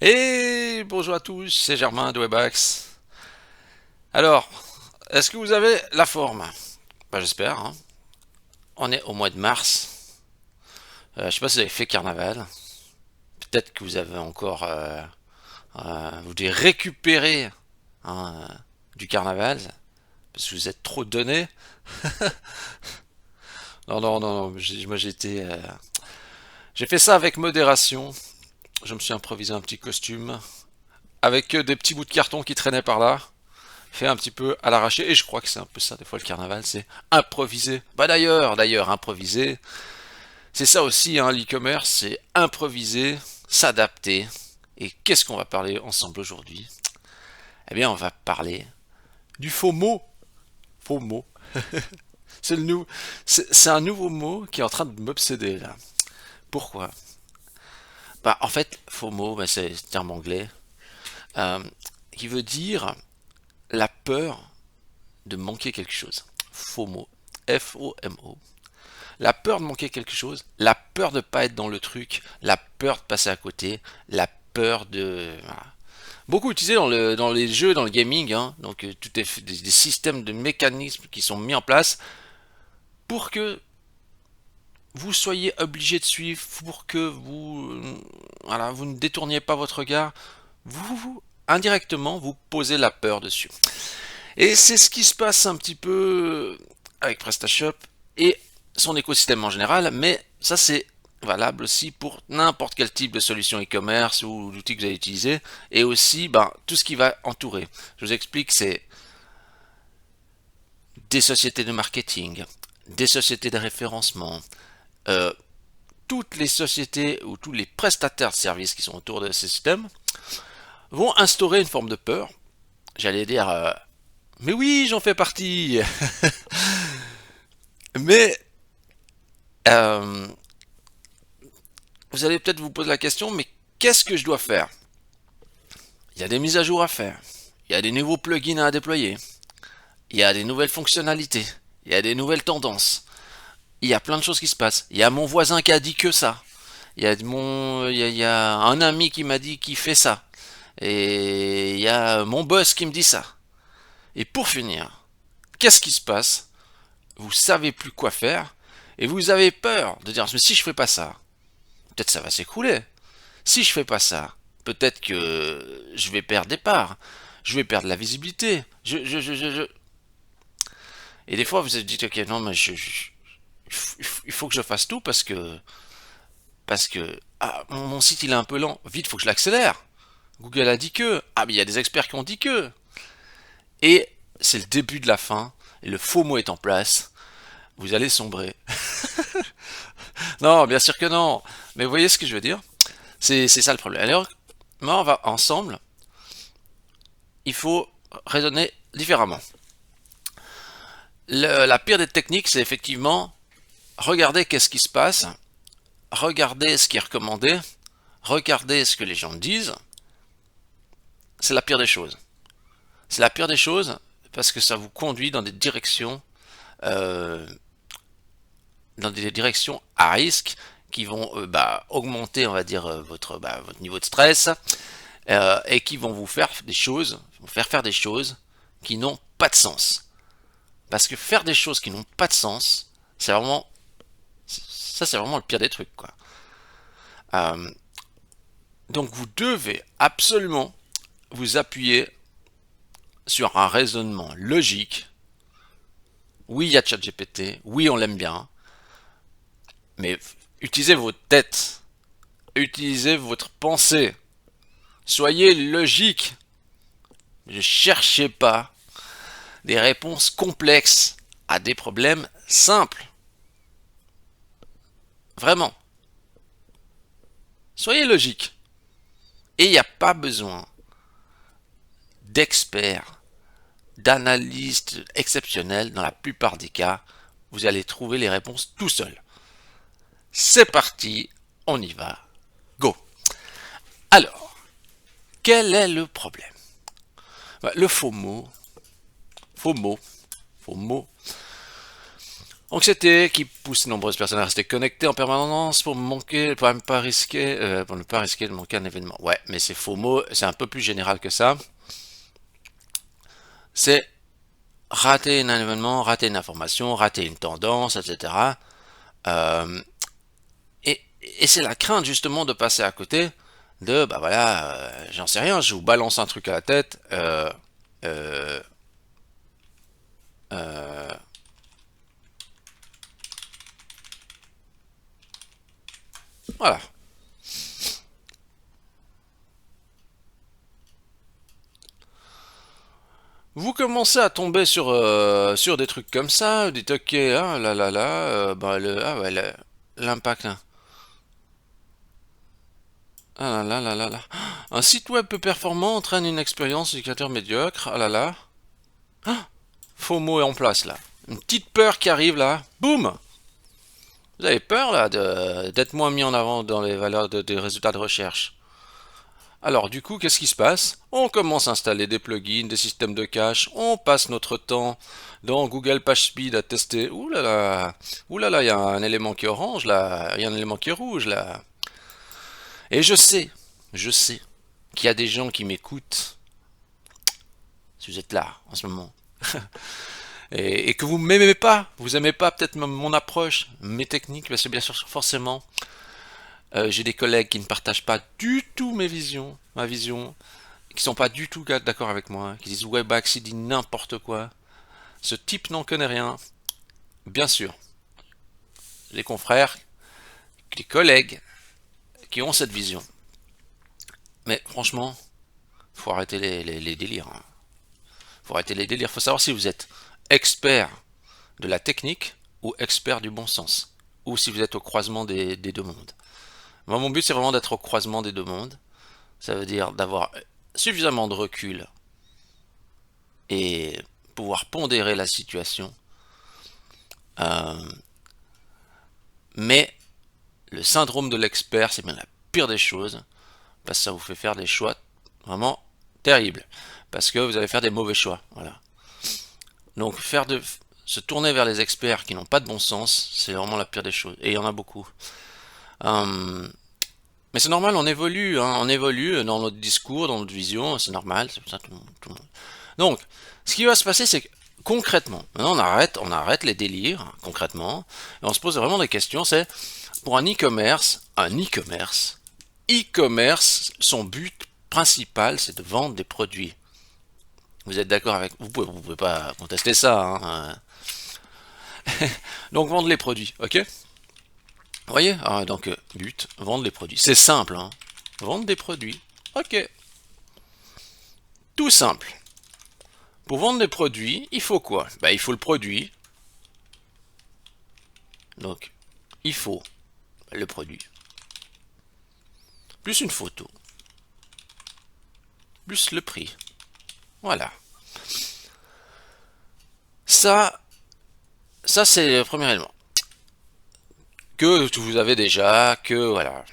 Et bonjour à tous, c'est Germain de Webax. Alors, est-ce que vous avez la forme? J'espère, hein. On est au mois de mars. Je sais pas si vous avez fait carnaval. Peut-être que vous avez encore... vous devez récupérer, hein, du carnaval. Parce que vous êtes trop donné. Non, non, non, non, moi j'ai fait ça avec modération. Je me suis improvisé un petit costume. Avec des petits bouts de carton qui traînaient par là. Fait un petit peu à l'arraché, et je crois que c'est un peu ça des fois le carnaval, c'est improviser. D'ailleurs, improviser, c'est ça aussi, hein, l'e-commerce, c'est improviser, s'adapter. Et qu'est-ce qu'on va parler ensemble aujourd'hui? Eh bien, on va parler du faux mot. Faux mot. C'est le nou... c'est un nouveau mot qui est en train de m'obséder là. Pourquoi? En fait, faux mot, c'est un terme anglais euh, qui veut dire la peur de manquer quelque chose. FOMO. F-O-M-O. La peur de manquer quelque chose, la peur de ne pas être dans le truc, la peur de passer à côté, la peur de... Voilà. Beaucoup utilisé dans les jeux, dans le gaming, hein. Donc tout est fait, des systèmes de mécanismes qui sont mis en place pour que vous soyez obligé de suivre, pour que voilà, vous ne détourniez pas votre regard, indirectement, vous posez la peur dessus. Et c'est ce qui se passe un petit peu avec PrestaShop et son écosystème en général, mais ça c'est valable aussi pour n'importe quel type de solution e-commerce ou d'outil que vous allez utiliser, et aussi tout ce qui va entourer. Je vous explique, c'est des sociétés de marketing, des sociétés de référencement, euh, toutes les sociétés ou tous les prestataires de services qui sont autour de ces systèmes vont instaurer une forme de peur. J'allais dire, mais oui, j'en fais partie. Mais euh, vous allez peut-être vous poser la question, mais qu'est-ce que je dois faire? Il y a des mises à jour à faire, il y a des nouveaux plugins à déployer, il y a des nouvelles fonctionnalités, il y a des nouvelles tendances, il y a plein de choses qui se passent. Il y a mon voisin qui a dit que ça, il y a un ami qui m'a dit qu'il fait ça, et il y a mon boss qui me dit ça. Et pour finir, qu'est-ce qui se passe? Vous savez plus quoi faire, et vous avez peur de dire, mais si je fais pas ça, peut-être ça va s'écrouler. Si je fais pas ça, peut-être que je vais perdre des parts, je vais perdre la visibilité. Et des fois, vous vous dites, ok, non, mais il faut que je fasse tout parce que mon site il est un peu lent. Vite, il faut que je l'accélère. Google a dit que. Ah, mais il y a des experts qui ont dit que. Et c'est le début de la fin. Et le faux mot est en place. Vous allez sombrer. Non, bien sûr que non. Mais vous voyez ce que je veux dire? C'est ça le problème. Alors, moi, on va ensemble. Il faut raisonner différemment. La pire des techniques, c'est effectivement regarder qu'est-ce qui se passe, regarder ce qui est recommandé, regarder ce que les gens disent. C'est la pire des choses. C'est la pire des choses parce que ça vous conduit euh, dans des directions à risque qui vont augmenter, on va dire, votre niveau de stress, et qui vont vous faire faire des choses qui n'ont pas de sens. Parce que faire des choses qui n'ont pas de sens, c'est vraiment le pire des trucs, quoi. Euh, donc vous devez absolument vous appuyer sur un raisonnement logique. Oui, il y a ChatGPT, oui, on l'aime bien, mais utilisez votre tête, utilisez votre pensée, soyez logique. Ne cherchez pas des réponses complexes à des problèmes simples. Vraiment, soyez logique. Et il n'y a pas besoin d'experts, d'analystes exceptionnels. Dans la plupart des cas, vous allez trouver les réponses tout seul. C'est parti, on y va, go. Alors, quel est le problème? Le faux mot, faux mot, faux mot. Anxiété qui pousse de nombreuses personnes à rester connectées en permanence pour ne pas risquer de manquer un événement. Ouais, mais c'est faux mot, c'est un peu plus général que ça. C'est rater un événement, rater une information, rater une tendance, etc. Euh, et c'est la crainte justement de passer à côté de, bah voilà, j'en sais rien, je vous balance un truc à la tête, euh, euh, voilà. Vous commencez à tomber sur des trucs comme ça, vous dites ok, ah là là là, bah ah ouais, l'impact, hein. Ah là là là là là. Un site web peu performant entraîne une expérience utilisateur médiocre, ah là là. Faux mot est en place là. Une petite peur qui arrive là, boum. Vous avez peur là d'être moins mis en avant dans les valeurs des résultats de recherche. Alors du coup, qu'est-ce qui se passe? On commence à installer des plugins, des systèmes de cache, on passe notre temps dans Google PageSpeed à tester. Ouh là là, il y a un élément qui est orange là, il y a un élément qui est rouge là. Et je sais qu'il y a des gens qui m'écoutent, si vous êtes là en ce moment, et que vous m'aimez pas, vous aimez pas peut-être mon approche, mes techniques, parce que bien sûr, forcément, j'ai des collègues qui ne partagent pas du tout ma vision, qui sont pas du tout d'accord avec moi, qui disent Webax il dit n'importe quoi, ce type n'en connaît rien. Bien sûr, les confrères, les collègues qui ont cette vision. Mais franchement, faut arrêter les délires, hein. Faut arrêter les délires. Faut savoir si vous êtes expert de la technique ou expert du bon sens. Ou si vous êtes au croisement des deux mondes. Moi, mon but, c'est vraiment d'être au croisement des deux mondes. Ça veut dire d'avoir suffisamment de recul et pouvoir pondérer la situation. Euh, mais le syndrome de l'expert, c'est bien la pire des choses, parce que ça vous fait faire des choix vraiment terribles, parce que vous allez faire des mauvais choix. Voilà. Donc se tourner vers les experts qui n'ont pas de bon sens, c'est vraiment la pire des choses, et il y en a beaucoup. Euh, mais c'est normal, on évolue, hein, on évolue dans notre discours, dans notre vision, c'est normal, c'est pour ça tout le monde. Donc, ce qui va se passer, c'est que concrètement, maintenant on arrête les délires, hein, concrètement, et on se pose vraiment des questions, c'est pour e-commerce, son but principal, c'est de vendre des produits. Vous êtes d'accord avec, vous pouvez pas contester ça, hein. Donc vendre les produits, ok? Vous voyez? Ah, donc but, vendre les produits. C'est simple, hein. Vendre des produits. Ok. Tout simple. Pour vendre des produits, il faut quoi? Bah, il faut le produit. Donc, il faut le produit. Plus une photo. Plus le prix. Voilà. Ça, ça c'est le premier élément. Que vous avez déjà, que voilà.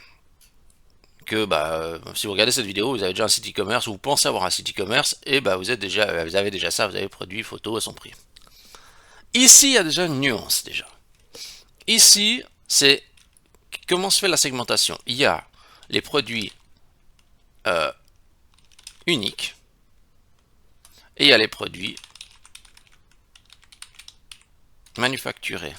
Que bah, si vous regardez cette vidéo, vous avez déjà un site e-commerce, ou vous pensez avoir un site e-commerce, et bah vous avez déjà ça, vous avez produit, photo à son prix. Ici, il y a déjà une nuance déjà. Ici, c'est comment se fait la segmentation. Il y a les produits uniques et il y a les produits manufacturés.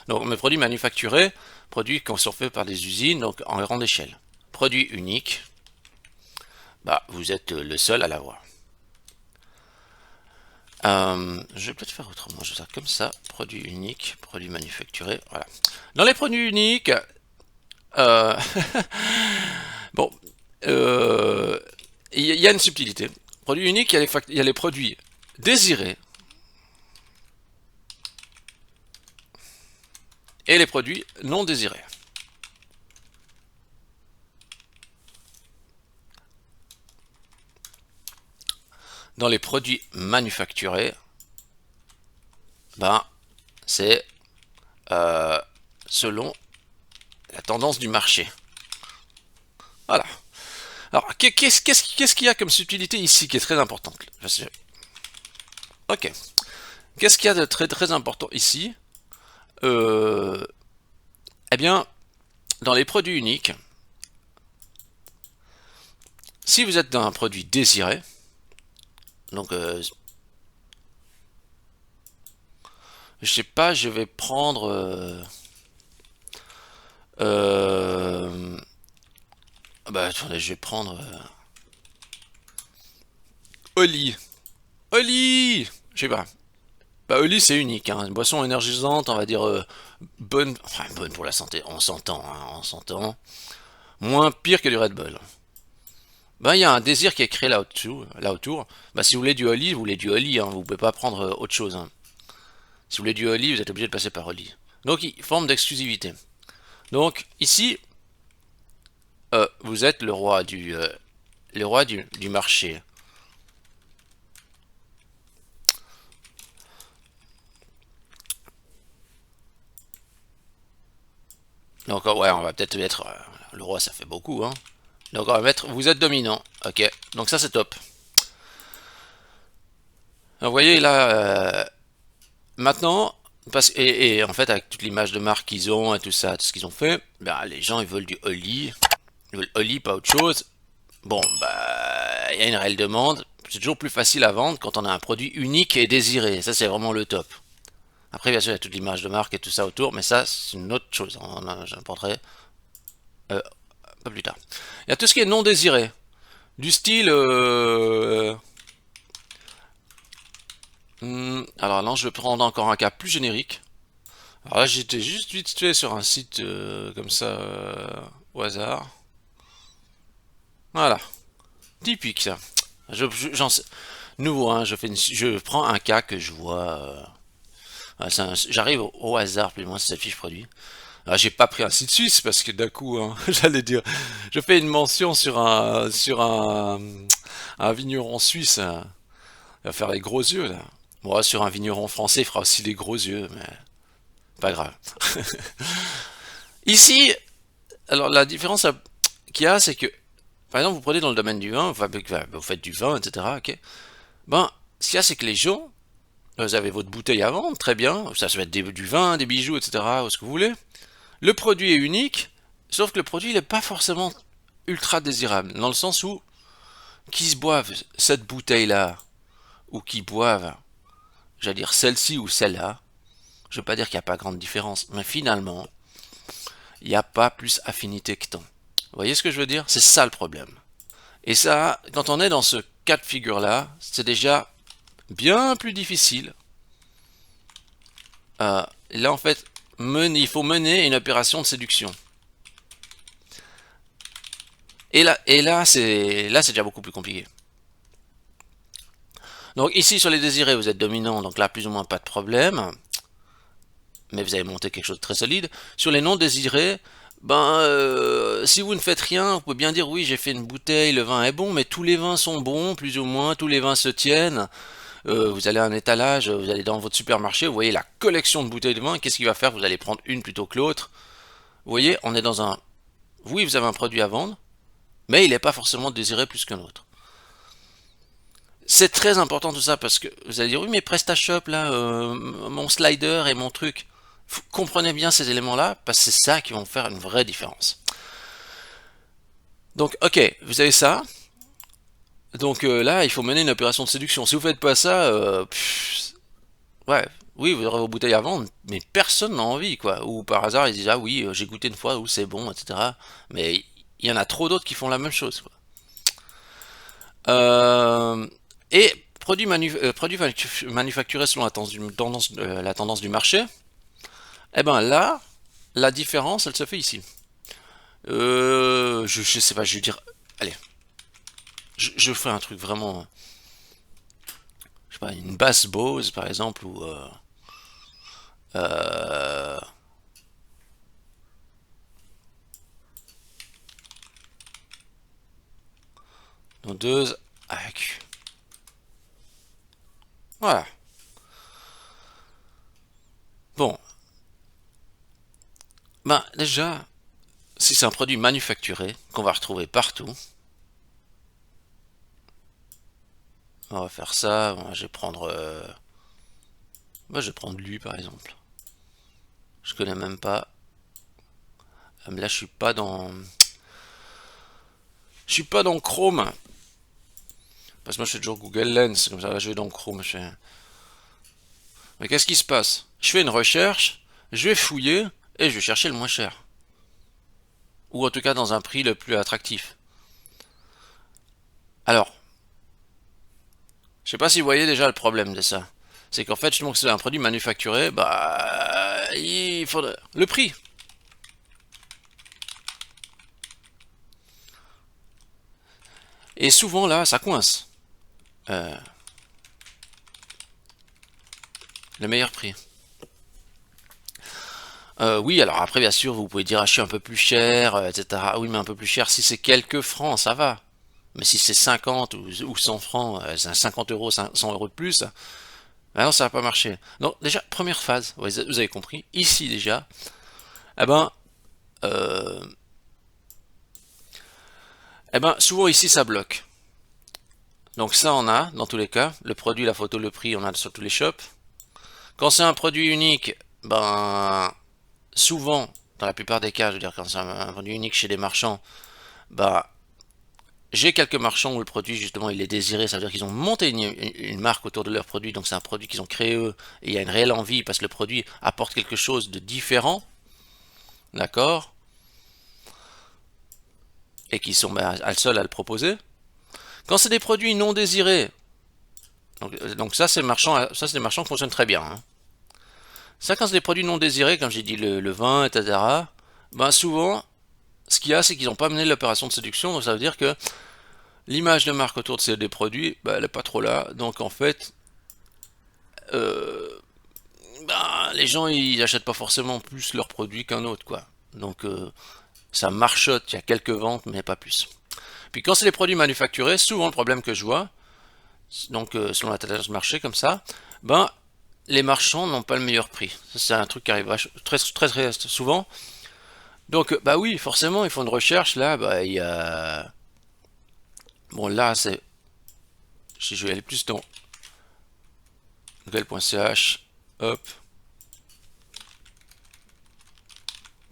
Donc, mes produits manufacturés, produits qui sont faits par des usines, donc en grande échelle. Produit unique, bah, vous êtes le seul à l'avoir. Je vais peut-être faire autrement, je vais faire comme ça, produit unique, produit manufacturé, voilà. Dans les produits uniques, euh, bon, il y a une subtilité. Produit unique, il y a les produits désirés et les produits non désirés. Dans les produits manufacturés, ben, c'est selon la tendance du marché. Voilà. Alors, qu'est-ce qu'il y a comme subtilité ici qui est très importante? Ok. Qu'est-ce qu'il y a de très très important ici? Euh, eh bien, dans les produits uniques, si vous êtes dans un produit désiré, donc je sais pas, je vais prendre euh, bah attendez, je vais prendre Oli. Oli! Je sais pas. Bah Oli c'est unique, hein. Une boisson énergisante, on va dire bonne, enfin bonne pour la santé, on s'entend, hein, on s'entend. Moins pire que du Red Bull. Bah il y a un désir qui est créé là autour. Bah si vous voulez du Oli, vous voulez du Oli, hein. Vous pouvez pas prendre autre chose, hein. Si vous voulez du Oli, vous êtes obligé de passer par Oli. Donc forme d'exclusivité. Donc ici, vous êtes le roi du marché. Donc ouais, on va peut-être mettre le roi, ça fait beaucoup, hein. Donc on va mettre, vous êtes dominant. Ok, donc ça c'est top. Vous voyez là, maintenant, et en fait avec toute l'image de marque qu'ils ont et tout ça, tout ce qu'ils ont fait, bah, les gens ils veulent du Oli, ils veulent Oli, pas autre chose. Bon, bah, il y a une réelle demande. C'est toujours plus facile à vendre quand on a un produit unique et désiré. Ça, c'est vraiment le top. Après, bien sûr, il y a toute l'image de marque et tout ça autour, mais ça, c'est une autre chose. J'en parlerai un peu plus tard. Il y a tout ce qui est non désiré. Du style... alors là, je vais prendre encore un cas plus générique. Alors là, j'étais juste vite fait sur un site comme ça, au hasard. Voilà. Typique, ça. J'en sais... Nouveau, hein, je prends un cas que je vois... j'arrive au hasard, plus ou moins, sur cette fiche produit. Alors, j'ai pas pris un site suisse parce que d'un coup, hein, j'allais dire, je fais une mention un vigneron suisse. Il va faire les gros yeux là. Moi, sur un vigneron français, il fera aussi les gros yeux, mais pas grave. Ici, alors la différence qu'il y a, c'est que, par exemple, vous prenez dans le domaine du vin, vous faites du vin, etc. Ok. Ben, ce qu'il y a, c'est que les gens, vous avez votre bouteille à vendre, très bien. Ça va être du vin, des bijoux, etc. Ou ce que vous voulez. Le produit est unique, sauf que le produit n'est pas forcément ultra désirable, dans le sens où qui se boivent cette bouteille-là, ou qui boivent, j'allais dire celle-ci ou celle-là, je ne veux pas dire qu'il n'y a pas grande différence, mais finalement, il n'y a pas plus affinité que tant. Vous voyez ce que je veux dire? C'est ça le problème. Et ça, quand on est dans ce cas de figure-là, c'est déjà bien plus difficile. Là, en fait, il faut mener une opération de séduction. Et là, c'est déjà beaucoup plus compliqué. Donc ici sur les désirés, vous êtes dominant, donc là plus ou moins pas de problème. Mais vous avez monté quelque chose de très solide. Sur les non désirés, si vous ne faites rien, vous pouvez bien dire oui j'ai fait une bouteille, le vin est bon, mais tous les vins sont bons, plus ou moins, tous les vins se tiennent. Vous allez à un étalage, vous allez dans votre supermarché, vous voyez la collection de bouteilles de vin, qu'est-ce qu'il va faire? Vous allez prendre une plutôt que l'autre. Vous voyez, on est dans un... Oui, vous avez un produit à vendre, mais il n'est pas forcément désiré plus qu'un autre. C'est très important tout ça parce que vous allez dire oui mais PrestaShop là, mon slider et mon truc. Comprenez bien ces éléments-là parce que c'est ça qui vont faire une vraie différence. Donc ok, vous avez ça. Donc là il faut mener une opération de séduction. Si vous faites pas ça, ouais, oui vous aurez vos bouteilles à vendre, mais personne n'a envie quoi. Ou par hasard ils disent ah oui j'ai goûté une fois, ou c'est bon, etc. Mais il y en a trop d'autres qui font la même chose quoi. Euh, et produits manufacturés selon la tendance du marché, eh ben là, la différence, elle se fait ici. Je sais pas, je vais dire, allez, je fais un truc vraiment, je sais pas, une basse Bose par exemple, ou euh, dondeuse AQ. Voilà. Bon, ben déjà, si c'est un produit manufacturé qu'on va retrouver partout, on va faire ça. Bon, je vais prendre Moi, je vais prendre lui, par exemple. Je connais même pas. Mais là, je suis pas dans... Je suis pas dans Chrome. Parce que moi, je fais toujours Google Lens. Comme ça, là, je vais dans Chrome. Mais qu'est-ce qui se passe? Je fais une recherche, je vais fouiller, et je vais chercher le moins cher. Ou en tout cas, dans un prix le plus attractif. Alors, je sais pas si vous voyez déjà le problème de ça. C'est qu'en fait, justement, que c'est un produit manufacturé, bah, il faudrait... Le prix. Et souvent, là, ça coince. Euh, le meilleur prix. Oui, alors après, bien sûr, vous pouvez dire, ah, je suis un peu plus cher, etc. Oui, mais un peu plus cher, si c'est quelques francs, ça va. Mais si c'est 50 ou 100 francs, 50 euros, 100 euros de plus, ben non, ça va pas marcher. Donc, déjà, première phase, vous avez compris, ici déjà, eh ben, euh, souvent ici, ça bloque. Donc ça, on a, dans tous les cas, le produit, la photo, le prix, on a sur tous les shops. Quand c'est un produit unique, ben, souvent, dans la plupart des cas, je veux dire, quand c'est un produit unique chez des marchands, bah, j'ai quelques marchands où le produit, justement, il est désiré. Ça veut dire qu'ils ont monté une marque autour de leur produit. Donc, c'est un produit qu'ils ont créé eux. Et il y a une réelle envie parce que le produit apporte quelque chose de différent. D'accord? Et qui sont à seuls à le proposer. Quand c'est des produits non désirés, donc ça, c'est des marchands qui fonctionnent très bien, hein. Ça, quand c'est des produits non désirés, comme j'ai dit, le vin, etc., ben souvent, ce qu'il y a, c'est qu'ils n'ont pas mené l'opération de séduction. Donc, ça veut dire que l'image de marque autour de ces des produits, ben, elle n'est pas trop là. Donc, en fait, euh, ben, les gens ils achètent pas forcément plus leurs produits qu'un autre, quoi. Donc ça marchote, il y a quelques ventes, mais pas plus. Puis quand c'est les produits manufacturés, souvent le problème que je vois, donc selon la tendance de marché comme ça, ben les marchands n'ont pas le meilleur prix. C'est un truc qui arrive très souvent. Donc bah oui, forcément ils font une recherche là, bah il y a bon là c'est si je vais aller plus dans google.ch, hop,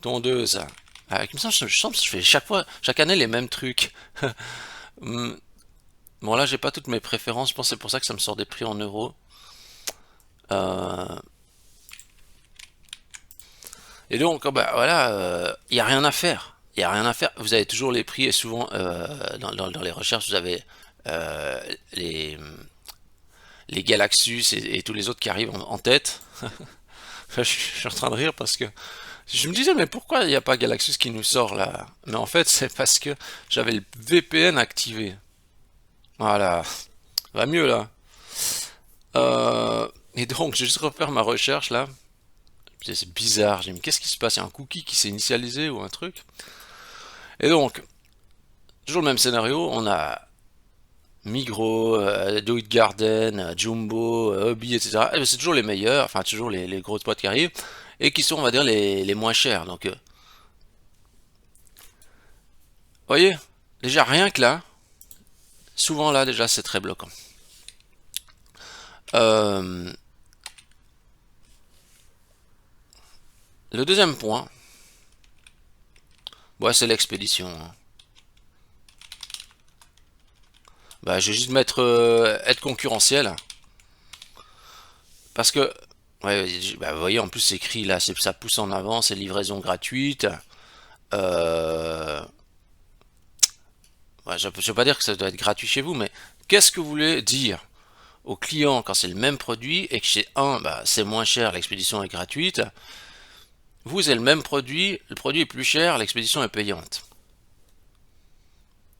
tondeuse. Ah, il me semble, que je fais chaque année les mêmes trucs. Hmm, bon, là, j'ai pas toutes mes préférences. Je pense que c'est pour ça que ça me sort des prix en euros. Euh, et donc, bah, voilà, il n'y a rien à faire. Il n'y a rien à faire. Vous avez toujours les prix et souvent, dans les recherches, vous avez euh, les, les Galaxus et tous les autres qui arrivent en tête. Je suis en train de rire parce que je me disais, mais pourquoi il n'y a pas Galaxus qui nous sort là? Mais en fait, c'est parce que j'avais le VPN activé. Voilà, va mieux là. Et donc, je vais juste refaire ma recherche là. C'est bizarre. J'ai dit, mais qu'est-ce qui se passe? Il y a un cookie qui s'est initialisé ou un truc? Et donc, toujours le même scénario. On a Migros, Do It Garden, Jumbo, Hobby, etc. Et c'est toujours les meilleurs, enfin, toujours les gros spots qui arrivent. Et qui sont, on va dire, les moins chers. Donc, voyez, déjà rien que là, souvent là, déjà, c'est très bloquant. Euh, le deuxième point, bah, c'est l'expédition, hein. Bah, je vais juste mettre être concurrentiel. Parce que, ouais, bah, vous voyez, en plus, c'est écrit là, ça pousse en avant, c'est livraison gratuite. Euh, ouais, je ne veux pas dire que ça doit être gratuit chez vous, mais qu'est-ce que vous voulez dire au client quand c'est le même produit et que chez un, bah, c'est moins cher, l'expédition est gratuite. Vous avez le même produit, le produit est plus cher, l'expédition est payante.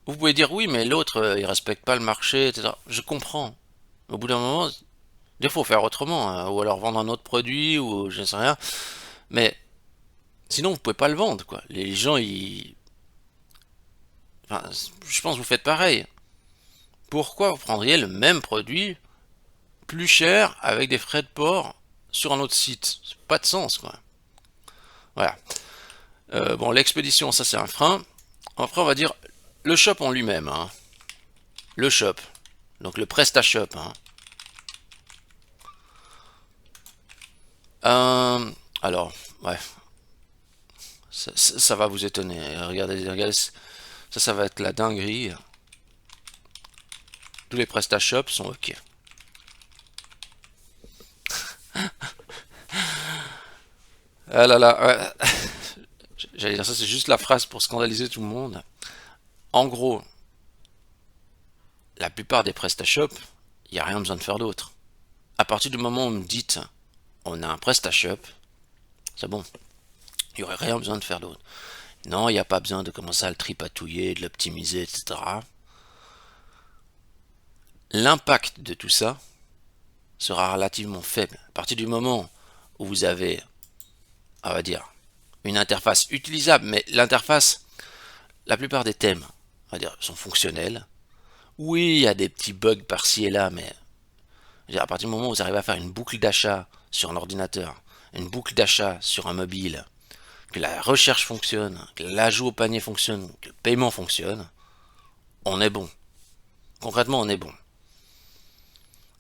Vous pouvez dire oui, mais l'autre, il respecte pas le marché, etc. Je comprends. Au bout d'un moment, il faut faire autrement, hein, ou alors vendre un autre produit, ou je ne sais rien. Mais sinon, vous pouvez pas le vendre, quoi. Les gens, ils... Enfin, je pense que vous faites pareil. Pourquoi vous prendriez le même produit, plus cher, avec des frais de port, sur un autre site? C'est pas de sens, quoi. Voilà. Bon, l'expédition, ça c'est un frein. Après, on va dire le shop en lui-même, hein. Le shop. Donc le PrestaShop, hein. Euh, alors, ouais, ça va vous étonner. Regardez, ça va être la dinguerie. Tous les PrestaShop sont OK. Ah là là, ouais. J'allais dire ça, c'est juste la phrase pour scandaliser tout le monde. En gros, la plupart des PrestaShop, il n'y a rien besoin de faire d'autre. À partir du moment où vous me dites, on a un PrestaShop, c'est bon. Il n'y aurait rien besoin de faire d'autre. Non, il n'y a pas besoin de commencer à le tripatouiller, de l'optimiser, etc. L'impact de tout ça sera relativement faible. À partir du moment où vous avez, on va dire, une interface utilisable, mais l'interface, la plupart des thèmes, on va dire, sont fonctionnels. Oui, il y a des petits bugs par-ci et là, mais à partir du moment où vous arrivez à faire une boucle d'achat sur un ordinateur, une boucle d'achat sur un mobile, que la recherche fonctionne, que l'ajout au panier fonctionne, que le paiement fonctionne, on est bon. Concrètement, on est bon.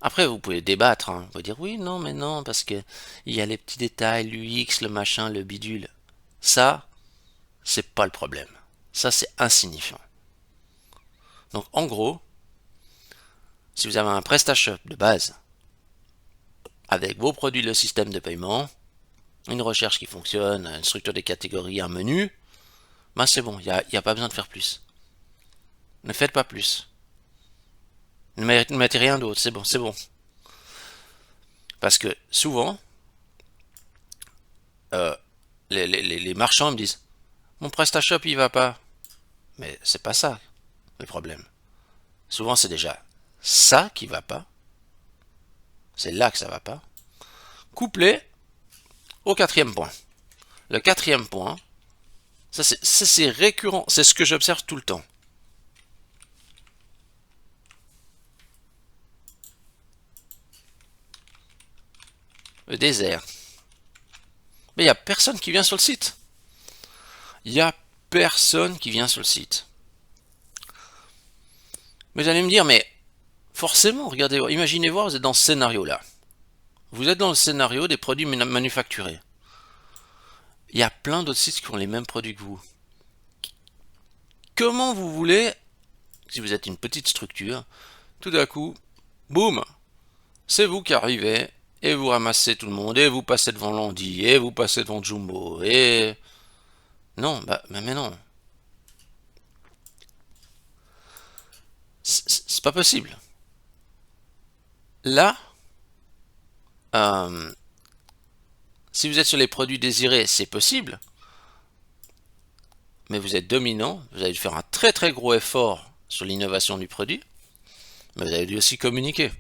Après, vous pouvez débattre, hein. Vous pouvez dire oui, non, mais non, parce que il y a les petits détails, l'UX, le machin, le bidule. Ça, c'est pas le problème. Ça, c'est insignifiant. Donc, en gros, si vous avez un PrestaShop de base, avec vos produits, le système de paiement, une recherche qui fonctionne, une structure des catégories, un menu, ben c'est bon, il n'y a pas besoin de faire plus. Ne faites pas plus. Ne mettez rien d'autre, c'est bon, c'est bon. Parce que souvent, euh, les marchands me disent, mon PrestaShop il va pas. Mais c'est pas ça le problème. Souvent c'est déjà ça qui va pas. C'est là que ça va pas. Couplé au quatrième point. Le quatrième point, ça c'est récurrent, c'est ce que j'observe tout le temps. Le désert. Mais il n'y a personne qui vient sur le site. Il n'y a personne qui vient sur le site. Mais vous allez me dire, mais forcément, regardez, imaginez voir, vous êtes dans ce scénario-là. Vous êtes dans le scénario des produits manufacturés. Il y a plein d'autres sites qui ont les mêmes produits que vous. Comment vous voulez, si vous êtes une petite structure, tout d'un coup, boum, c'est vous qui arrivez et vous ramassez tout le monde et vous passez devant Landy et vous passez devant Jumbo et non, bah mais non, c'est pas possible. Là, euh, si vous êtes sur les produits désirés, c'est possible, mais vous êtes dominant, vous avez dû faire un très très gros effort sur l'innovation du produit, mais vous avez dû aussi communiquer.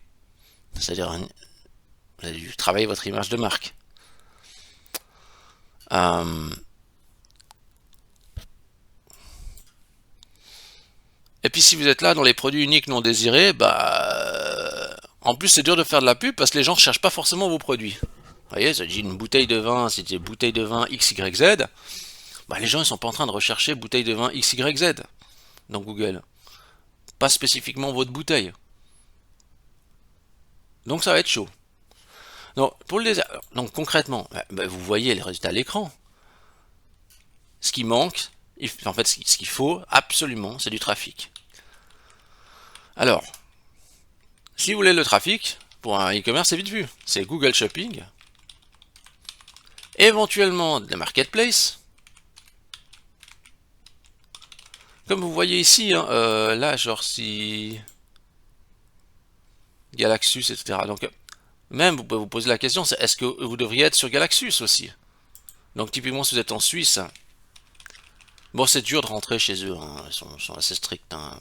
C'est-à-dire, vous avez dû travailler votre image de marque. Euh, et puis si vous êtes là dans les produits uniques non désirés, bah en plus c'est dur de faire de la pub parce que les gens ne cherchent pas forcément vos produits. Vous voyez, ça dit une bouteille de vin, si c'est bouteille de vin XYZ, bah les gens ils sont pas en train de rechercher bouteille de vin XYZ dans Google. Pas spécifiquement votre bouteille. Donc ça va être chaud. Donc, pour le désert, donc concrètement, vous voyez les résultats à l'écran. Ce qui manque, en fait, ce qu'il faut absolument, c'est du trafic. Alors, si vous voulez le trafic, pour un e-commerce, c'est vite vu. C'est Google Shopping, éventuellement des marketplaces. Comme vous voyez ici, hein, là, genre si Galaxus, etc. Donc, même vous pouvez vous poser la question, c'est est-ce que vous devriez être sur Galaxus aussi? Donc, typiquement, si vous êtes en Suisse, bon, c'est dur de rentrer chez eux, hein, ils sont assez stricts, hein.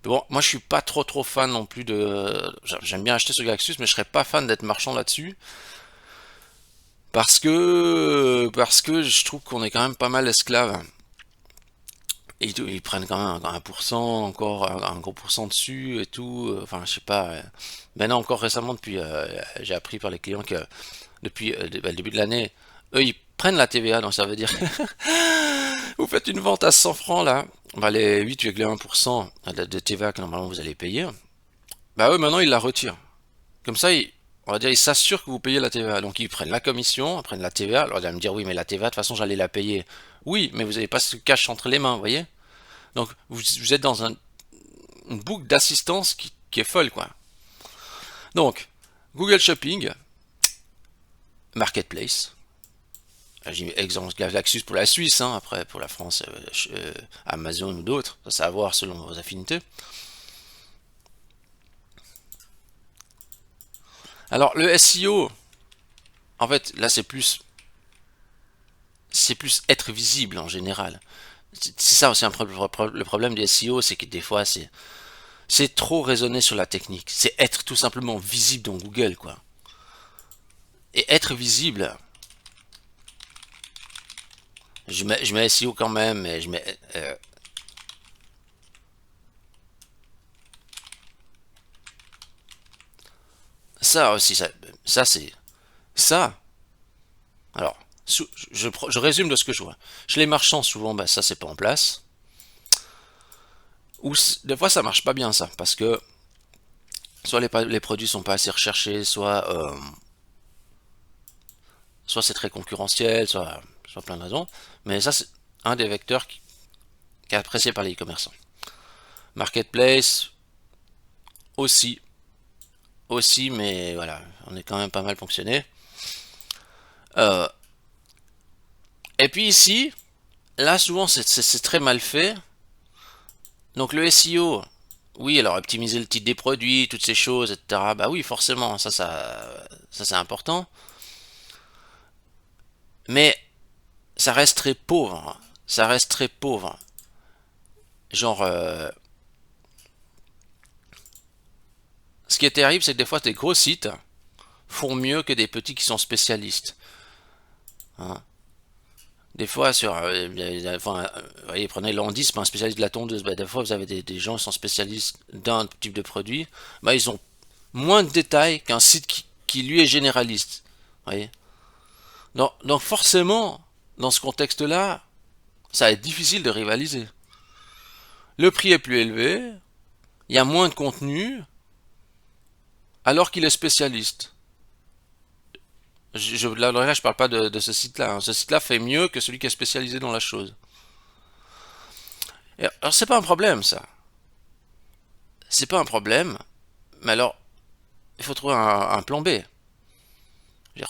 Mais bon, moi, je suis pas trop fan non plus de. J'aime bien acheter sur Galaxus, mais je serais pas fan d'être marchand là-dessus. Parce que je trouve qu'on est quand même pas mal esclaves. Et ils prennent quand même un pourcent, encore un gros pourcent dessus et tout. Enfin, je sais pas. Maintenant, encore récemment, j'ai appris par les clients que depuis le début de l'année, eux, ils prennent la TVA. Donc, ça veut dire vous faites une vente à 100 francs là, bah, les 8,1% de TVA que normalement vous allez payer, bah eux, maintenant, ils la retirent. Comme ça, on va dire, ils s'assurent que vous payez la TVA. Donc ils prennent la commission, ils prennent la TVA. Alors ils vont me dire, oui, mais la TVA, de toute façon, j'allais la payer. Oui, mais vous n'avez pas ce cash entre les mains, vous voyez? Donc vous êtes dans une boucle d'assistance qui est folle, quoi. Donc, Google Shopping, Marketplace. J'ai exemple Galaxus pour la Suisse, hein, après pour la France, Amazon ou d'autres, ça à voir selon vos affinités. Alors le SEO, en fait, là c'est plus être visible en général. C'est ça aussi le problème du SEO, c'est que des fois c'est trop raisonner sur la technique. C'est être tout simplement visible dans Google, quoi. Et être visible, je mets SEO quand même, mais je mets ça aussi, ça c'est ça. Alors, je résume de ce que je vois. Chez les marchands, souvent, bah, ça c'est pas en place. Ou des fois ça marche pas bien ça, parce que soit les produits sont pas assez recherchés, soit c'est très concurrentiel, soit plein de raisons. Mais ça c'est un des vecteurs qui est apprécié par les e-commerçants. Marketplace aussi, aussi, mais voilà, on est quand même pas mal fonctionné. Euh, et puis ici, là souvent c'est très mal fait. Donc le SEO, oui, alors optimiser le titre des produits, toutes ces choses, etc. Bah oui, forcément, ça c'est important. Mais ça reste très pauvre. Ça reste très pauvre. Genre, ce qui est terrible, c'est que des fois, des gros sites font mieux que des petits qui sont spécialistes. Hein. Des fois, vous voyez, prenez Landis, c'est pas un spécialiste de la tondeuse. Bah, des fois, vous avez des gens qui sont spécialistes d'un type de produit. Bah, ils ont moins de détails qu'un site qui lui est généraliste. Vous voyez. Donc forcément, dans ce contexte-là, ça va être difficile de rivaliser. Le prix est plus élevé, il y a moins de contenu, alors qu'il est spécialiste. Là, je parle pas de ce site-là. Hein. Ce site-là fait mieux que celui qui est spécialisé dans la chose. Alors, c'est pas un problème, ça. C'est pas un problème, mais alors, il faut trouver un plan B.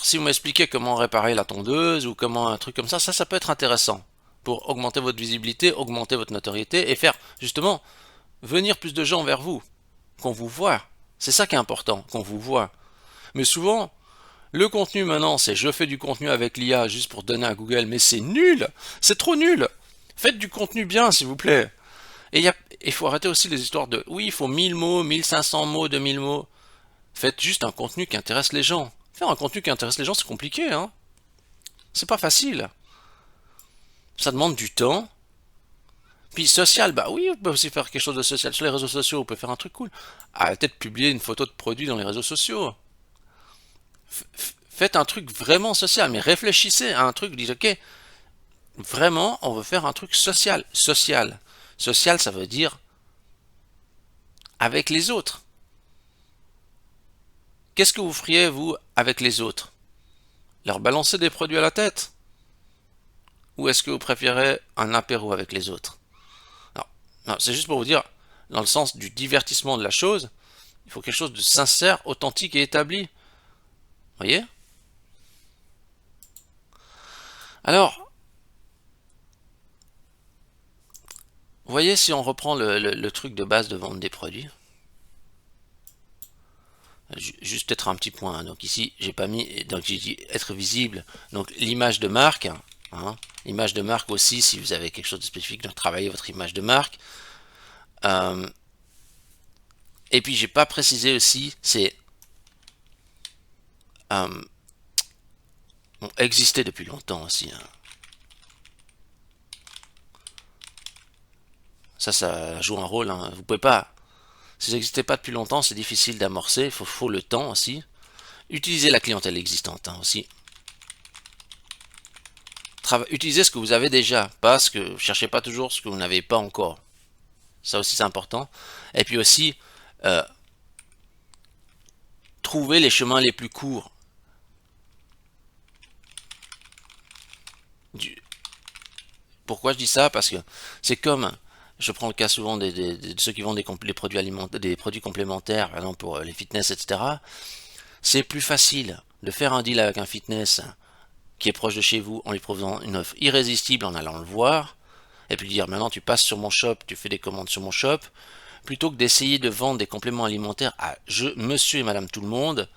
Si vous m'expliquez comment réparer la tondeuse ou comment un truc comme ça peut être intéressant pour augmenter votre visibilité, augmenter votre notoriété et faire justement venir plus de gens vers vous, qu'on vous voit. C'est ça qui est important, qu'on vous voit. Mais souvent, le contenu maintenant, c'est je fais du contenu avec l'IA juste pour donner à Google, mais c'est nul, c'est trop nul. Faites du contenu bien, s'il vous plaît. Et il faut arrêter aussi les histoires de oui, il faut 1000 mots, 1500 mots, 2000 mots. Faites juste un contenu qui intéresse les gens. Faire un contenu qui intéresse les gens, c'est compliqué, hein. C'est pas facile. Ça demande du temps. Puis social, bah oui, vous pouvez aussi faire quelque chose de social. Sur les réseaux sociaux, vous pouvez faire un truc cool. Arrêtez de publier une photo de produit dans les réseaux sociaux. Faites un truc vraiment social, mais réfléchissez à un truc, dites ok, vraiment, on veut faire un truc social. Social. Social, ça veut dire avec les autres. Qu'est-ce que vous feriez, vous, avec les autres? Leur balancer des produits à la tête? Ou est-ce que vous préférez un apéro avec les autres? Non, non, c'est juste pour vous dire, dans le sens du divertissement de la chose, il faut quelque chose de sincère, authentique et établi. Vous voyez? Alors, vous voyez si on reprend le truc de base de vente des produits. Juste peut-être un petit point. Donc ici, j'ai pas mis, donc j'ai dit être visible. Donc l'image de marque, hein, l'image de marque aussi, si vous avez quelque chose de spécifique, donc travaillez votre image de marque. Et puis j'ai pas précisé aussi, c'est bon, exister depuis longtemps aussi. Hein. Ça joue un rôle. Hein. Vous pouvez pas, si vous n'existez pas depuis longtemps, c'est difficile d'amorcer. Il faut le temps aussi. Utilisez la clientèle existante hein, aussi. Utilisez ce que vous avez déjà, pas ce que cherchez pas toujours ce que vous n'avez pas encore. Ça aussi c'est important. Et puis aussi trouver les chemins les plus courts. Pourquoi je dis ça? Parce que c'est comme, je prends le cas souvent de ceux qui vendent des produits alimentaires, des produits complémentaires, par exemple pour les fitness, etc. C'est plus facile de faire un deal avec un fitness qui est proche de chez vous en lui proposant une offre irrésistible en allant le voir, et puis dire maintenant tu passes sur mon shop, tu fais des commandes sur mon shop, plutôt que d'essayer de vendre des compléments alimentaires à monsieur et madame tout le monde,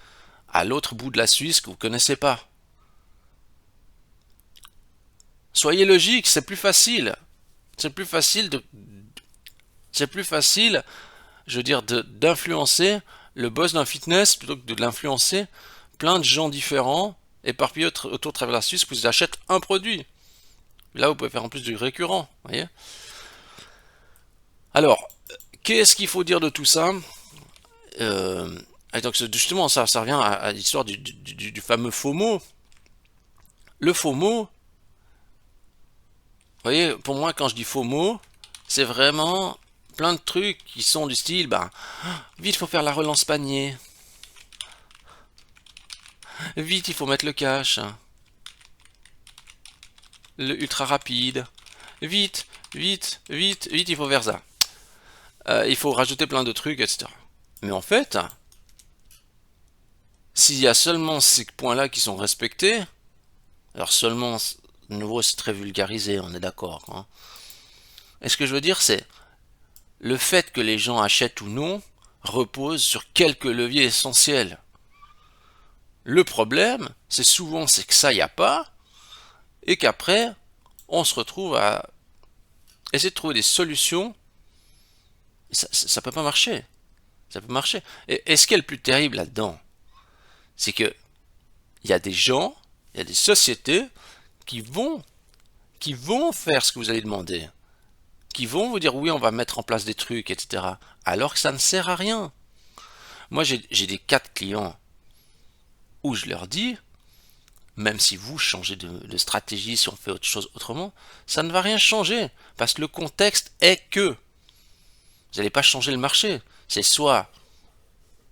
à l'autre bout de la Suisse que vous ne connaissez pas. Soyez logique, c'est plus facile. C'est plus facile c'est plus facile, je veux dire, d'influencer le boss d'un fitness plutôt que de l'influencer plein de gens différents éparpillés autour de travers la Suisse qui vous achètent un produit. Là, vous pouvez faire en plus du récurrent, voyez. Alors, qu'est-ce qu'il faut dire de tout ça? Et donc justement, ça revient à l'histoire du fameux FOMO. Le FOMO, vous voyez, pour moi, quand je dis FOMO, c'est vraiment plein de trucs qui sont du style, bah, vite, il faut faire la relance panier. Vite, il faut mettre le cash. Le ultra rapide. Vite, vite, vite, vite, il faut faire ça. Il faut rajouter plein de trucs, etc. Mais en fait, s'il y a seulement ces points-là qui sont respectés, alors seulement, de nouveau, c'est très vulgarisé, on est d'accord. Hein. Et ce que je veux dire, c'est le fait que les gens achètent ou non repose sur quelques leviers essentiels. Le problème, c'est souvent c'est que ça, il n'y a pas, et qu'après, on se retrouve à essayer de trouver des solutions. Ça peut pas marcher. Ça peut marcher. Et ce qui est le plus terrible là-dedans, c'est que il y a des gens, il y a des sociétés qui vont faire ce que vous allez demander, qui vont vous dire oui, on va mettre en place des trucs, etc. Alors que ça ne sert à rien. Moi, j'ai des cas de clients où je leur dis, même si vous changez de stratégie, si on fait autre chose autrement, ça ne va rien changer, parce que le contexte est que vous n'allez pas changer le marché. C'est soit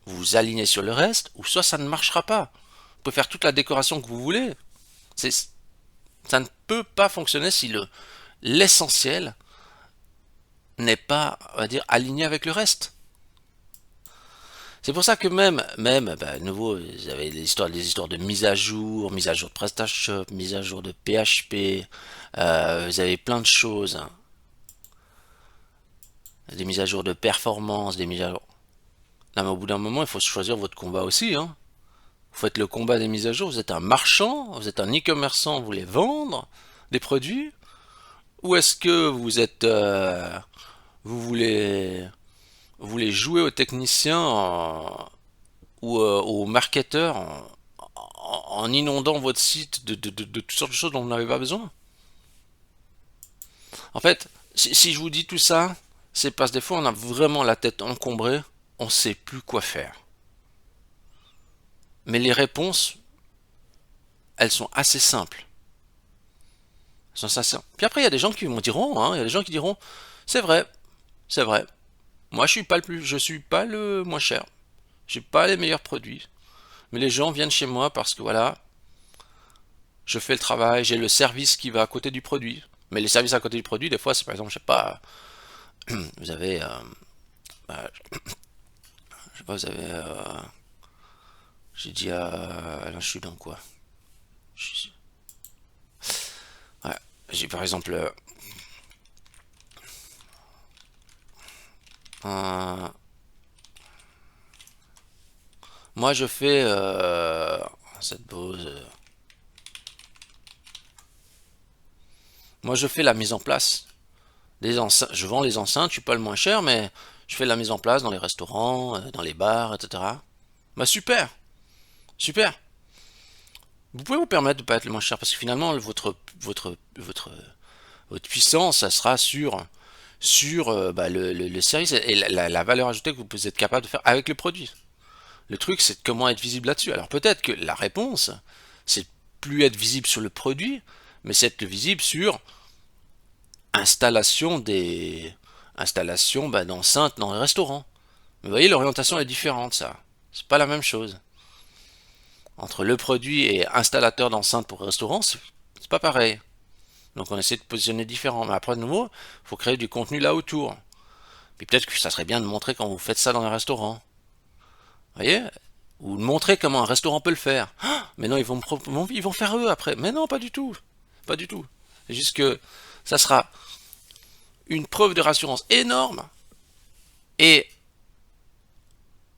vous vous alignez sur le reste, ou soit ça ne marchera pas. Vous pouvez faire toute la décoration que vous voulez. Ça ne peut pas fonctionner si l'essentiel n'est pas, on va dire, aligné avec le reste. C'est pour ça que bah, nouveau, vous avez des histoires de mise à jour de PrestaShop, mise à jour de PHP, vous avez plein de choses, hein. Des mises à jour de performance, des mises à jour. Non, mais au bout d'un moment, il faut choisir votre combat aussi, hein. Vous faites le combat des mises à jour, vous êtes un marchand, vous êtes un e-commerçant, vous voulez vendre des produits, ou est-ce que vous voulez jouer aux techniciens ou aux marketeurs en inondant votre site de toutes sortes de choses dont vous n'avez pas besoin? En fait, si je vous dis tout ça, c'est parce que des fois on a vraiment la tête encombrée, on ne sait plus quoi faire. Mais les réponses, elles sont assez simples. Puis après, il y a des gens qui me diront, hein, il y a des gens qui diront, c'est vrai, c'est vrai. Moi, je suis pas le moins cher. J'ai pas les meilleurs produits. Mais les gens viennent chez moi parce que voilà, je fais le travail, j'ai le service qui va à côté du produit. Mais les services à côté du produit, des fois, c'est par exemple, je sais pas, vous avez, bah, je sais pas, vous avez, j'ai dit là, je suis dans quoi? Ouais, j'ai par exemple, un- moi, je fais cette pause. Moi, je fais la mise en place des enceintes. Je vends les enceintes, je suis pas le moins cher, mais je fais la mise en place dans les restaurants, dans les bars, etc. Bah super, super. Vous pouvez vous permettre de pas être le moins cher parce que finalement votre puissance, ça sera sur bah, le service et la valeur ajoutée que vous êtes capable de faire avec le produit. Le truc, c'est comment être visible là-dessus. Alors peut-être que la réponse, c'est plus être visible sur le produit, mais c'est être visible sur installation installation bah, d'enceintes dans les restaurants. Mais vous voyez, l'orientation est différente, ça. C'est pas la même chose. Entre le produit et installateur d'enceinte pour restaurant, c'est pas pareil. Donc on essaie de positionner différent. Mais après, de nouveau, il faut créer du contenu là autour. Puis peut-être que ça serait bien de montrer quand vous faites ça dans un restaurant. Vous voyez? Ou de montrer comment un restaurant peut le faire. Ah, mais non, ils vont faire eux après. Mais non, pas du tout. Pas du tout. C'est juste que ça sera une preuve de rassurance énorme. Et,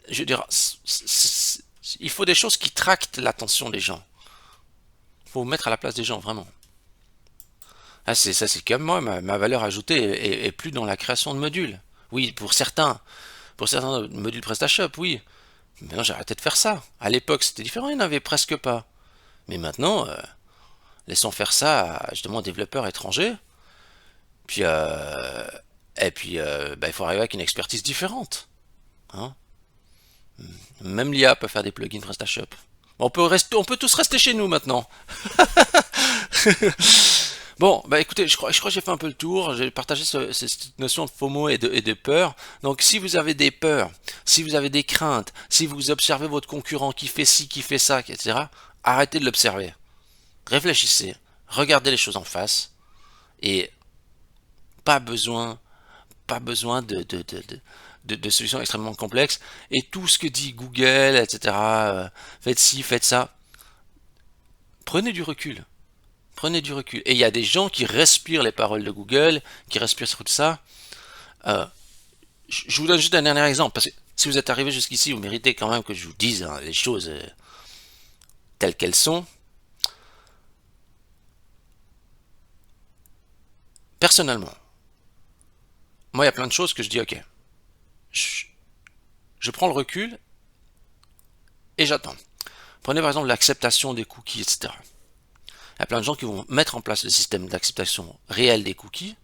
je veux dire, il faut des choses qui tractent l'attention des gens. Il faut vous mettre à la place des gens, vraiment. Ah, ça, c'est comme moi, ma valeur ajoutée est plus dans la création de modules. Oui, pour certains modules PrestaShop, oui. Mais maintenant, j'ai arrêté de faire ça. À l'époque, c'était différent, il n'y en avait presque pas. Mais maintenant, laissons faire ça à justement développeurs étrangers. Puis, il faut arriver avec une expertise différente. Hein. Même l'IA peut faire des plugins PrestaShop. On peut tous rester chez nous maintenant. Bon, bah écoutez, je crois que j'ai fait un peu le tour. J'ai partagé cette notion de FOMO et de peur. Donc, si vous avez des peurs, si vous avez des craintes, si vous observez votre concurrent qui fait ci, qui fait ça, etc., arrêtez de l'observer. Réfléchissez, regardez les choses en face et pas besoin, pas besoin de solutions extrêmement complexes. Et tout ce que dit Google, etc., faites ci, faites ça, prenez du recul. Prenez du recul. Et il y a des gens qui respirent les paroles de Google, qui respirent tout ça. Euh, je vous donne juste un dernier exemple, parce que si vous êtes arrivé jusqu'ici, vous méritez quand même que je vous dise les choses telles qu'elles sont. Personnellement, moi, il y a plein de choses que je dis, ok, je, je prends le recul et j'attends. Prenez par exemple l'acceptation des cookies, etc. Il y a plein de gens qui vont mettre en place le système d'acceptation réel des cookies.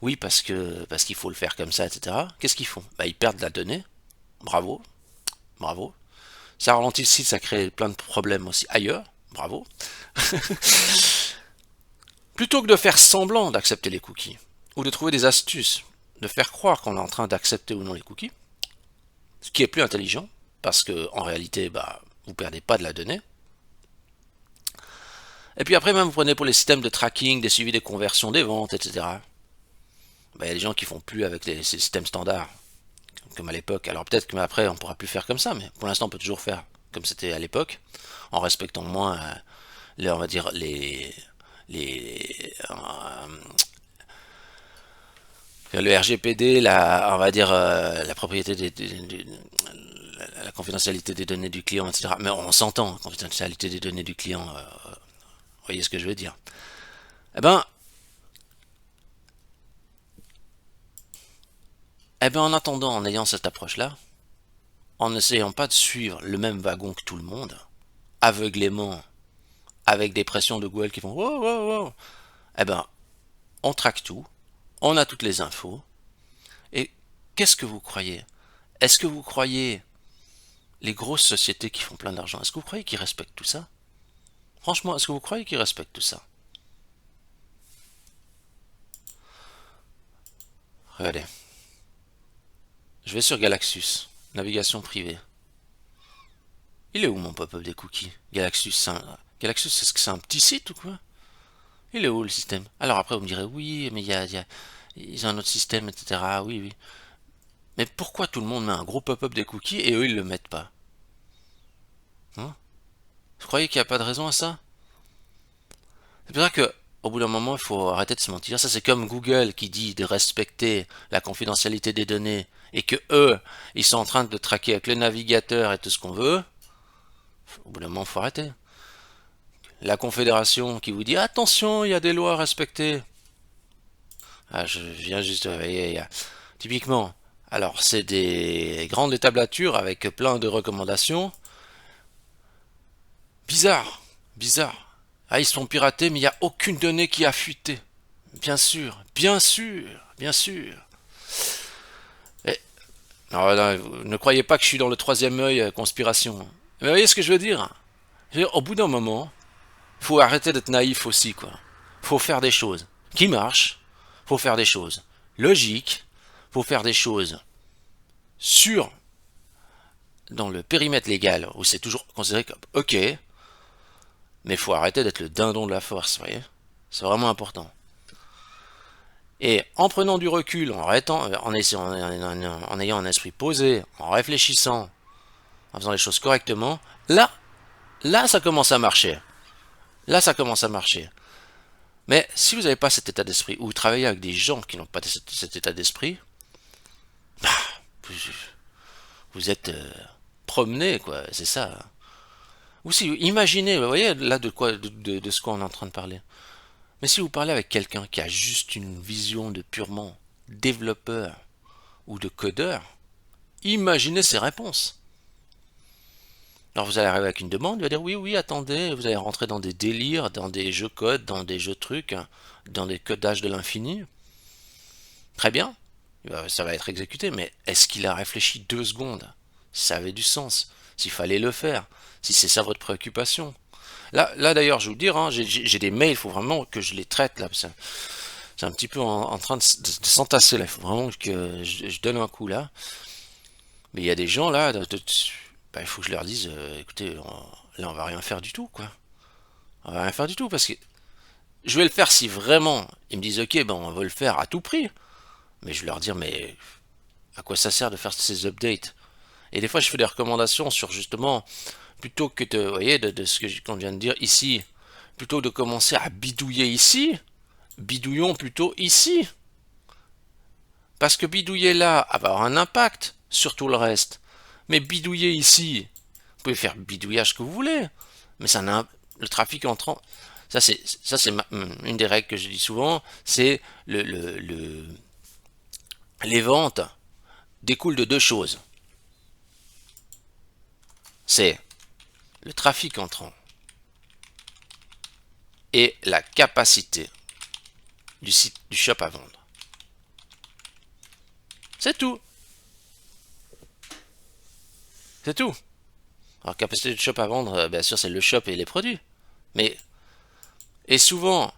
Oui, parce qu'il faut le faire comme ça, etc. Qu'est-ce qu'ils font? Ils perdent la donnée. Bravo, bravo. Ça ralentit le site, ça crée plein de problèmes aussi ailleurs. Bravo. Plutôt que de faire semblant d'accepter les cookies, ou de trouver des astuces, de faire croire qu'on est en train d'accepter ou non les cookies, ce qui est plus intelligent, parce que en réalité, vous perdez pas de la donnée. Et puis après, même vous prenez pour les systèmes de tracking, des suivis des conversions, des ventes, etc. Il y a des gens qui font plus avec ces systèmes standards, comme à l'époque. Alors peut-être qu'après, on pourra plus faire comme ça, mais pour l'instant, on peut toujours faire comme c'était à l'époque, en respectant moins, on va dire, le RGPD, on va dire, la propriété la confidentialité des données du client, etc. Mais on s'entend, confidentialité des données du client, vous voyez ce que je veux dire. Eh ben, en attendant, en ayant cette approche-là, en n'essayant pas de suivre le même wagon que tout le monde, aveuglément, avec des pressions de Google qui font wow, wow, wow, on traque tout, on a toutes les infos, et qu'est-ce que vous croyez? Est-ce que vous croyez les grosses sociétés qui font plein d'argent, est-ce que vous croyez qu'ils respectent tout ça? Franchement, est-ce que vous croyez qu'ils respectent tout ça? Regardez. Je vais sur Galaxus, navigation privée. Il est où mon pop-up des cookies? Galaxus, est-ce que c'est un petit site ou quoi? Il est où le système? Alors après vous me direz oui, mais ils ont un autre système, etc. Oui, oui. Mais pourquoi tout le monde met un gros pop-up des cookies et eux ils le mettent pas? Hein? Vous croyez qu'il n'y a pas de raison à ça? C'est pour ça que au bout d'un moment, il faut arrêter de se mentir. Ça, c'est comme Google qui dit de respecter la confidentialité des données et que eux, ils sont en train de traquer avec le navigateur et tout ce qu'on veut. Au bout d'un moment, il faut arrêter. La Confédération qui vous dit attention, il y a des lois à respecter. Ah, je viens juste. Typiquement, alors c'est des grandes établatures avec plein de recommandations. Bizarre, bizarre. Ah, ils sont piratés, mais il n'y a aucune donnée qui a fuité. Bien sûr, bien sûr, bien sûr. Et, alors, là, ne croyez pas que je suis dans le troisième œil conspiration. Mais vous voyez ce que je veux dire? Au bout d'un moment, faut arrêter d'être naïf aussi, quoi. Faut faire des choses qui marchent. Faut faire des choses logiques. Faut faire des choses sûres dans le périmètre légal, où c'est toujours considéré comme ok, mais il faut arrêter d'être le dindon de la force, vous voyez. C'est vraiment important. Et en prenant du recul, en arrêtant, en ayant un esprit posé, en réfléchissant, en faisant les choses correctement, là, ça commence à marcher. Là, ça commence à marcher. Mais si vous n'avez pas cet état d'esprit, ou vous travaillez avec des gens qui n'ont pas cet état d'esprit, bah, vous êtes promené, quoi, c'est ça. Ou si, imaginez, vous voyez là de ce qu'on est en train de parler. Mais si vous parlez avec quelqu'un qui a juste une vision de purement développeur ou de codeur, imaginez ses réponses. Alors vous allez arriver avec une demande, il va dire oui, oui, attendez, vous allez rentrer dans des délires, dans des jeux codes, dans des jeux trucs, dans des codages de l'infini. Très bien, ça va être exécuté, mais est-ce qu'il a réfléchi 2 secondes? Si ça avait du sens, s'il fallait le faire, si c'est ça votre préoccupation. Là d'ailleurs, je vais vous dire, hein, j'ai des mails, il faut vraiment que je les traite là. C'est un petit peu en train de s'entasser là. Il faut vraiment que je donne un coup là. Mais il y a des gens là, bah, il faut que je leur dise, écoutez, là on va rien faire du tout, quoi. On va rien faire du tout parce que je vais le faire si vraiment ils me disent ok, ben on va le faire à tout prix. Mais je vais leur dire mais à quoi ça sert de faire ces updates? Et des fois je fais des recommandations sur justement plutôt que de, vous voyez, de ce qu'on vient de dire ici, plutôt que de commencer à bidouiller ici, bidouillons plutôt ici. Parce que bidouiller là va avoir un impact sur tout le reste. Mais bidouiller ici, vous pouvez faire bidouillage que vous voulez. Mais ça n'a le trafic entrant. Ça c'est une des règles que je dis souvent, c'est les ventes découlent de 2 choses. C'est le trafic entrant et la capacité du site du shop à vendre. C'est tout. C'est tout. Alors capacité du shop à vendre, bien sûr c'est le shop et les produits. Mais et souvent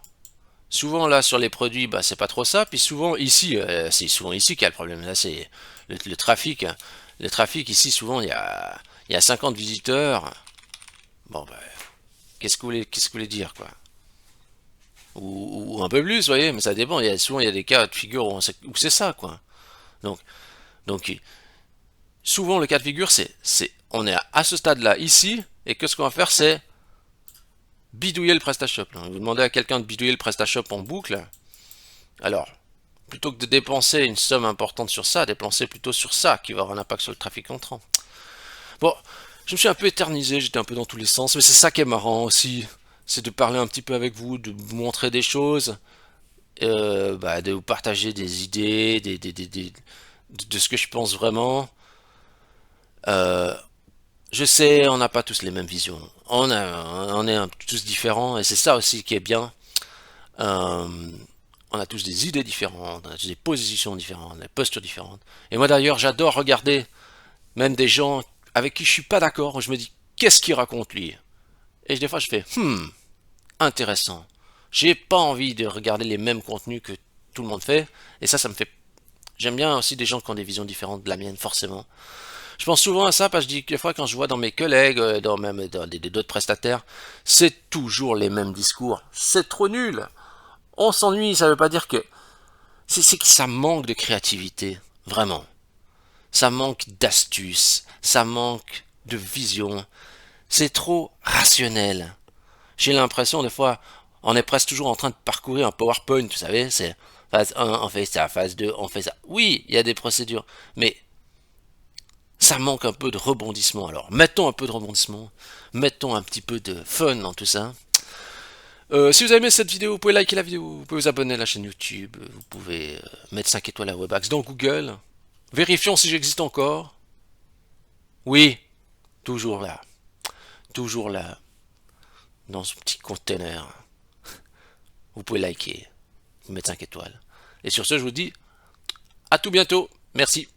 là sur les produits, bah c'est pas trop ça. Puis souvent ici, c'est souvent ici qu'il y a le problème. Là c'est le trafic. Hein. Le trafic ici souvent il y a 50 visiteurs. Bon bah qu'est-ce que vous voulez dire quoi? Ou un peu plus, vous voyez, mais ça dépend. Souvent il y a des cas de figure où c'est ça quoi. Donc souvent le cas de figure on est à ce stade-là ici et que ce qu'on va faire c'est bidouiller le PrestaShop. Vous demandez à quelqu'un de bidouiller le PrestaShop en boucle. Alors, plutôt que de dépenser une somme importante sur ça, dépenser plutôt sur ça qui va avoir un impact sur le trafic entrant. Bon, je me suis un peu éternisé, j'étais un peu dans tous les sens, mais c'est ça qui est marrant aussi. C'est de parler un petit peu avec vous, de vous montrer des choses, de vous partager des idées, de ce que je pense vraiment. Je sais, on n'a pas tous les mêmes visions. On est tous différents et c'est ça aussi qui est bien. Euh, on a tous des idées différentes, on a tous des positions différentes, des postures différentes. Et moi d'ailleurs, j'adore regarder même des gens avec qui je suis pas d'accord. Où je me dis, qu'est-ce qu'il raconte lui? Et des fois, je fais, intéressant. J'ai pas envie de regarder les mêmes contenus que tout le monde fait. Et ça me fait. J'aime bien aussi des gens qui ont des visions différentes de la mienne, forcément. Je pense souvent à ça parce que je dis que des fois quand je vois dans mes collègues, même dans d'autres prestataires, c'est toujours les mêmes discours. C'est trop nul. On s'ennuie, ça veut pas dire que c'est que ça manque de créativité, vraiment. Ça manque d'astuce, ça manque de vision. C'est trop rationnel. J'ai l'impression des fois, on est presque toujours en train de parcourir un PowerPoint, vous savez, c'est phase 1, on fait ça, phase 2, on fait ça. Oui, il y a des procédures, mais ça manque un peu de rebondissement. Alors, mettons un peu de rebondissement, mettons un petit peu de fun dans tout ça. Si vous avez aimé cette vidéo, vous pouvez liker la vidéo, vous pouvez vous abonner à la chaîne YouTube, vous pouvez mettre 5 étoiles à Webax dans Google. Vérifions si j'existe encore. Oui, toujours là, dans ce petit container. Vous pouvez liker, vous mettre 5 étoiles. Et sur ce, je vous dis à tout bientôt. Merci.